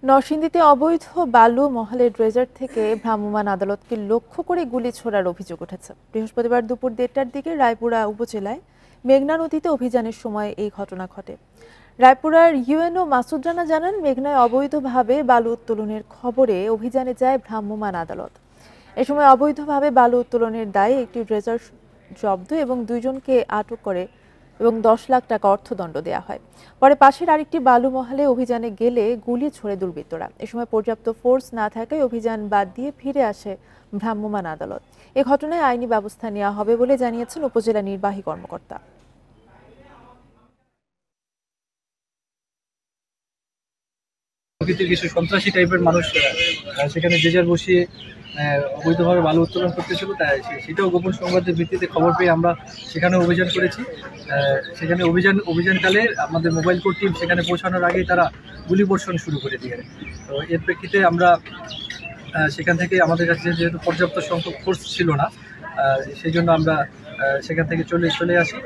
নরসিংদীতে অবৈধ বালু মহলের ড্রেজার থেকে ভ্রাম্যমাণ আদালতকে লক্ষ্য করে গুলি ছোড়ার অভিযোগ উঠেছে। বৃহস্পতিবার দুপুর 1:30টার দিকে রায়পুরা উপজেলায় মেঘনা নদীতে অভিযানের সময় এই ঘটনা ঘটে। রায়পুরার ইউএনও মাসুদ রানা জানান, মেঘনায় অবৈধভাবে বালু উত্তোলনের খবরে অভিযানে যায় ভ্রাম্যমাণ আদালত। এ সময় অবৈধভাবে বালু উত্তোলনের দায়ে একটি ড্রেজার জব্দ এবং 2 জনকে আটক করে এবং 10 লাখ টাকা অর্থদণ্ড দেওয়া হয়। পরে পাশের আরেকটি বালু মহলে অভিযানে গেলে গুলি ছোড়ে দুর্বৃত্তরা। এ সময় পর্যাপ্ত ফোর্স না থাকায় অভিযান বাদ দিয়ে ফিরে আসে ভ্রাম্যমাণ আদালত। এ ঘটনায় আইনি ব্যবস্থা নেওয়া হবে বলে জানিয়েছেন উপজেলা নির্বাহী কর্মকর্তা। প্রকৃতির কিছু সন্ত্রাসী টাইপের মানুষ সেখানে ড্রেজার বসিয়ে অবৈধভাবে বালু উত্তোলন করতেছিল, তাই সেটাও গোপন সংবাদের ভিত্তিতে খবর পেয়ে আমরা সেখানে অভিযান করেছি। সেখানে অভিযানকালে আমাদের মোবাইল কোর টিম সেখানে পৌঁছানোর আগেই তারা গুলিবর্ষণ শুরু করে দিয়ে। তো এর প্রেক্ষিতে আমরা সেখান থেকে আমাদের কাছে যেহেতু পর্যাপ্ত সংখ্যক ফোর্স ছিল না, সেই জন্য আমরা সেখান থেকে চলে আসি।